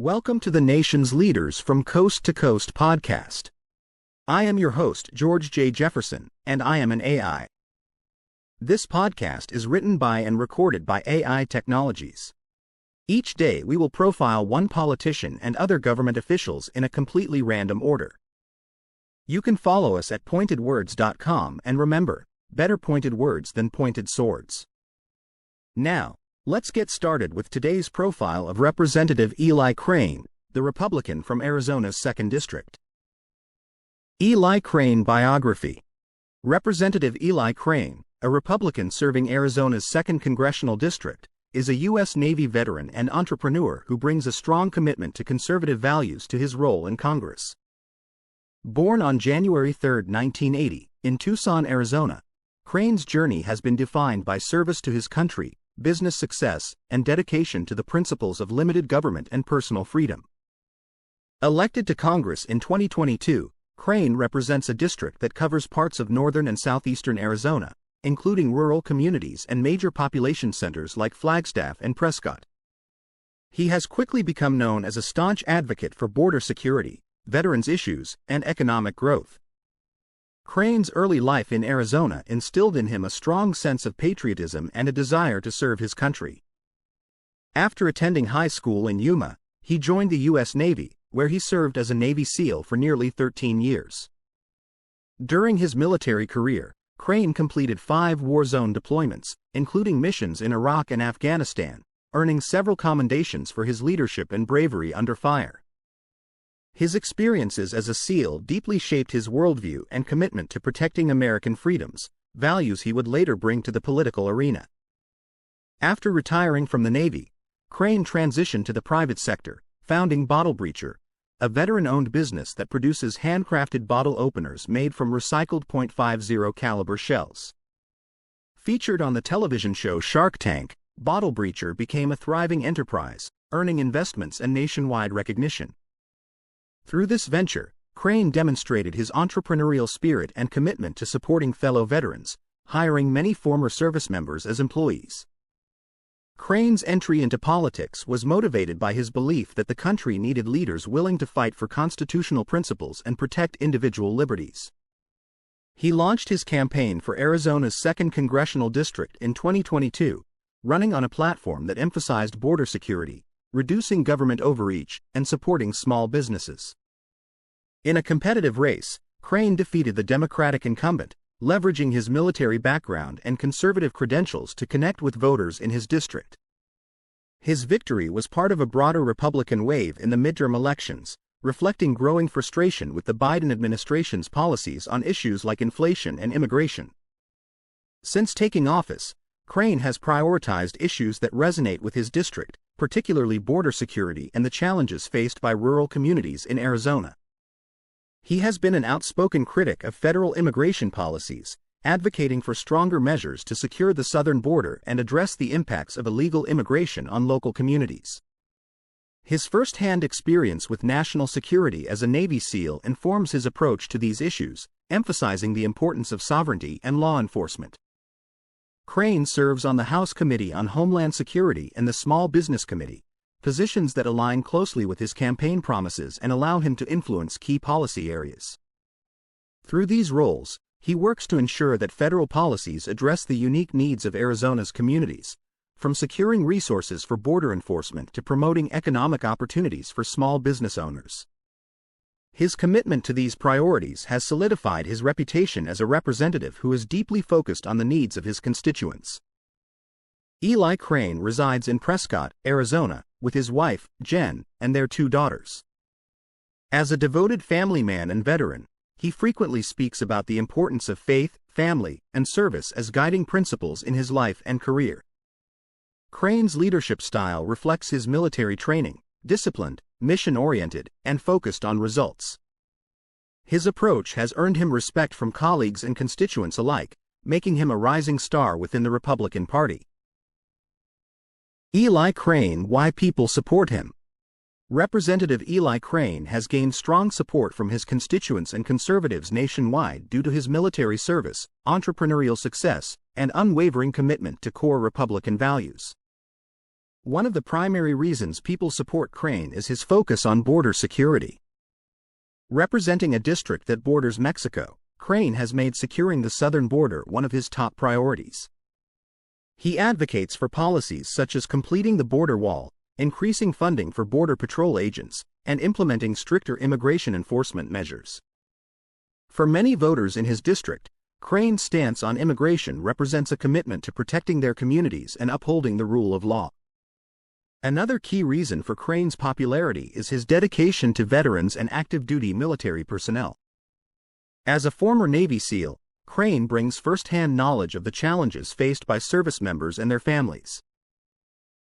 Welcome to the nation's Leaders from Coast to Coast podcast. I am your host, George J. Jefferson, and I am an AI. This podcast is written by and recorded by AI Technologies. Each day we will profile one politician and other government officials in a completely random order. You can follow us at pointedwords.com, and remember, better pointed words than pointed swords. Now, let's get started with today's profile of Representative Eli Crane, the Republican from Arizona's 2nd District. Eli Crane Biography. Representative Eli Crane, a Republican serving Arizona's 2nd Congressional District, is a U.S. Navy veteran and entrepreneur who brings a strong commitment to conservative values to his role in Congress. Born on January 3, 1980, in Tucson, Arizona, Crane's journey has been defined by service to his country, business success, and dedication to the principles of limited government and personal freedom. Elected to Congress in 2022, Crane represents a district that covers parts of Northern and Southeastern Arizona, including rural communities and major population centers like Flagstaff and Prescott. He has quickly become known as a staunch advocate for border security, veterans issues, and economic growth. Crane's early life in Arizona instilled in him a strong sense of patriotism and a desire to serve his country. After attending high school in Yuma, he joined the U.S. Navy, where he served as a Navy SEAL for nearly 13 years. During his military career, Crane completed 5 war zone deployments, including missions in Iraq and Afghanistan, earning several commendations for his leadership and bravery under fire. His experiences as a SEAL deeply shaped his worldview and commitment to protecting American freedoms, values he would later bring to the political arena. After retiring from the Navy, Crane transitioned to the private sector, founding Bottle Breacher, a veteran-owned business that produces handcrafted bottle openers made from recycled .50 caliber shells. Featured on the television show Shark Tank, Bottle Breacher became a thriving enterprise, earning investments and nationwide recognition. Through this venture, Crane demonstrated his entrepreneurial spirit and commitment to supporting fellow veterans, hiring many former service members as employees. Crane's entry into politics was motivated by his belief that the country needed leaders willing to fight for constitutional principles and protect individual liberties. He launched his campaign for Arizona's 2nd Congressional District in 2022, running on a platform that emphasized border security, reducing government overreach, and supporting small businesses. In a competitive race, Crane defeated the Democratic incumbent, leveraging his military background and conservative credentials to connect with voters in his district. His victory was part of a broader Republican wave in the midterm elections, reflecting growing frustration with the Biden administration's policies on issues like inflation and immigration. Since taking office, Crane has prioritized issues that resonate with his district, particularly border security and the challenges faced by rural communities in Arizona. He has been an outspoken critic of federal immigration policies, advocating for stronger measures to secure the southern border and address the impacts of illegal immigration on local communities. His first-hand experience with national security as a Navy SEAL informs his approach to these issues, emphasizing the importance of sovereignty and law enforcement. Crane serves on the House Committee on Homeland Security and the Small Business Committee, positions that align closely with his campaign promises and allow him to influence key policy areas. Through these roles, he works to ensure that federal policies address the unique needs of Arizona's communities, from securing resources for border enforcement to promoting economic opportunities for small business owners. His commitment to these priorities has solidified his reputation as a representative who is deeply focused on the needs of his constituents. Eli Crane resides in Prescott, Arizona, with his wife, Jen, and their 2 daughters. As a devoted family man and veteran, he frequently speaks about the importance of faith, family, and service as guiding principles in his life and career. Crane's leadership style reflects his military training, disciplined, mission-oriented, and focused on results. His approach has earned him respect from colleagues and constituents alike, making him a rising star within the Republican Party. Eli Crane: Why people support him. Representative Eli Crane has gained strong support from his constituents and conservatives nationwide due to his military service, entrepreneurial success, and unwavering commitment to core Republican values. One of the primary reasons people support Crane is his focus on border security. Representing a district that borders Mexico, Crane has made securing the southern border one of his top priorities. He advocates for policies such as completing the border wall, increasing funding for Border Patrol agents, and implementing stricter immigration enforcement measures. For many voters in his district, Crane's stance on immigration represents a commitment to protecting their communities and upholding the rule of law. Another key reason for Crane's popularity is his dedication to veterans and active-duty military personnel. As a former Navy SEAL, Crane brings first-hand knowledge of the challenges faced by service members and their families.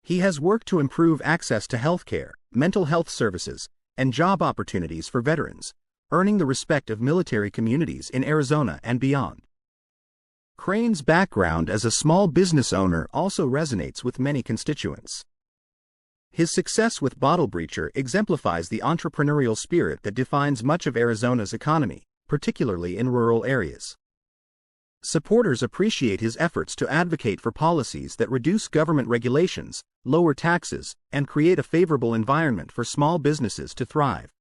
He has worked to improve access to health care, mental health services, and job opportunities for veterans, earning the respect of military communities in Arizona and beyond. Crane's background as a small business owner also resonates with many constituents. His success with Bottle Breacher exemplifies the entrepreneurial spirit that defines much of Arizona's economy, particularly in rural areas. Supporters appreciate his efforts to advocate for policies that reduce government regulations, lower taxes, and create a favorable environment for small businesses to thrive.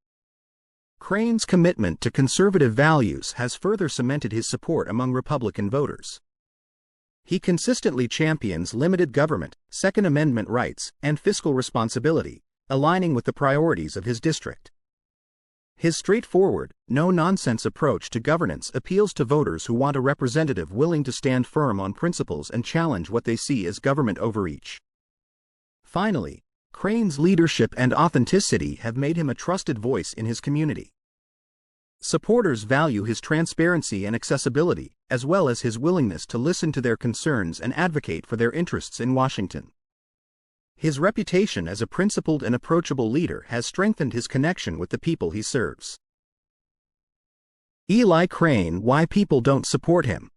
Crane's commitment to conservative values has further cemented his support among Republican voters. He consistently champions limited government, Second Amendment rights, and fiscal responsibility, aligning with the priorities of his district. His straightforward, no-nonsense approach to governance appeals to voters who want a representative willing to stand firm on principles and challenge what they see as government overreach. Finally, Crane's leadership and authenticity have made him a trusted voice in his community. Supporters value his transparency and accessibility, as well as his willingness to listen to their concerns and advocate for their interests in Washington. His reputation as a principled and approachable leader has strengthened his connection with the people he serves. Eli Crane: why people don't support him.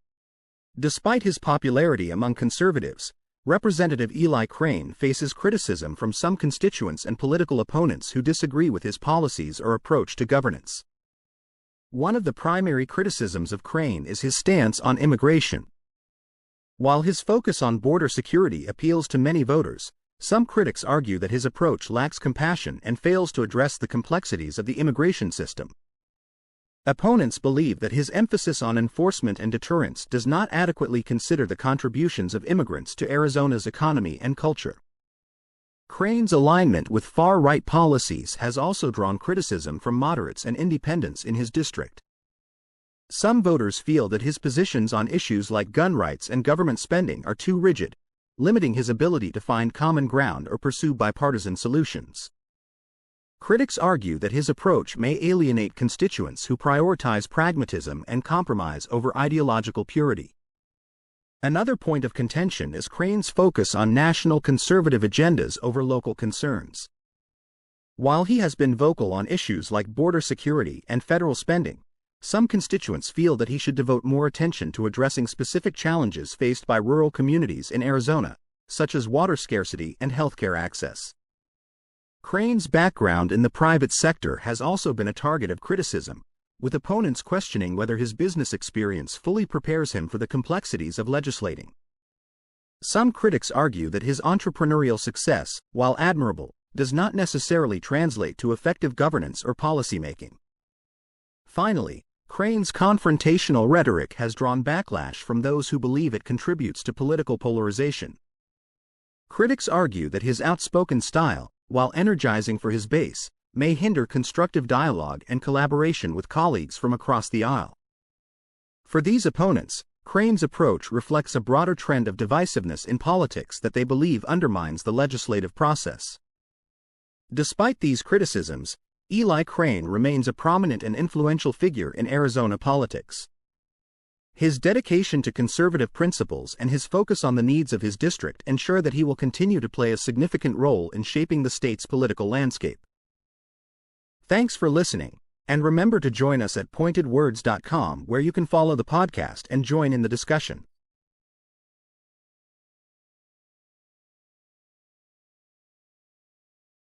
Despite his popularity among conservatives, Representative Eli Crane faces criticism from some constituents and political opponents who disagree with his policies or approach to governance. One of the primary criticisms of Crane is his stance on immigration. While his focus on border security appeals to many voters, some critics argue that his approach lacks compassion and fails to address the complexities of the immigration system. Opponents believe that his emphasis on enforcement and deterrence does not adequately consider the contributions of immigrants to Arizona's economy and culture. Crane's alignment with far-right policies has also drawn criticism from moderates and independents in his district. Some voters feel that his positions on issues like gun rights and government spending are too rigid, limiting his ability to find common ground or pursue bipartisan solutions. Critics argue that his approach may alienate constituents who prioritize pragmatism and compromise over ideological purity. Another point of contention is Crane's focus on national conservative agendas over local concerns. While he has been vocal on issues like border security and federal spending, some constituents feel that he should devote more attention to addressing specific challenges faced by rural communities in Arizona, such as water scarcity and healthcare access. Crane's background in the private sector has also been a target of criticism, with opponents questioning whether his business experience fully prepares him for the complexities of legislating. Some critics argue that his entrepreneurial success, while admirable, does not necessarily translate to effective governance or policymaking. Finally, Crane's confrontational rhetoric has drawn backlash from those who believe it contributes to political polarization. Critics argue that his outspoken style, while energizing for his base, may hinder constructive dialogue and collaboration with colleagues from across the aisle. For these opponents, Crane's approach reflects a broader trend of divisiveness in politics that they believe undermines the legislative process. Despite these criticisms, Eli Crane remains a prominent and influential figure in Arizona politics. His dedication to conservative principles and his focus on the needs of his district ensure that he will continue to play a significant role in shaping the state's political landscape. Thanks for listening, and remember to join us at pointedwords.com, where you can follow the podcast and join in the discussion.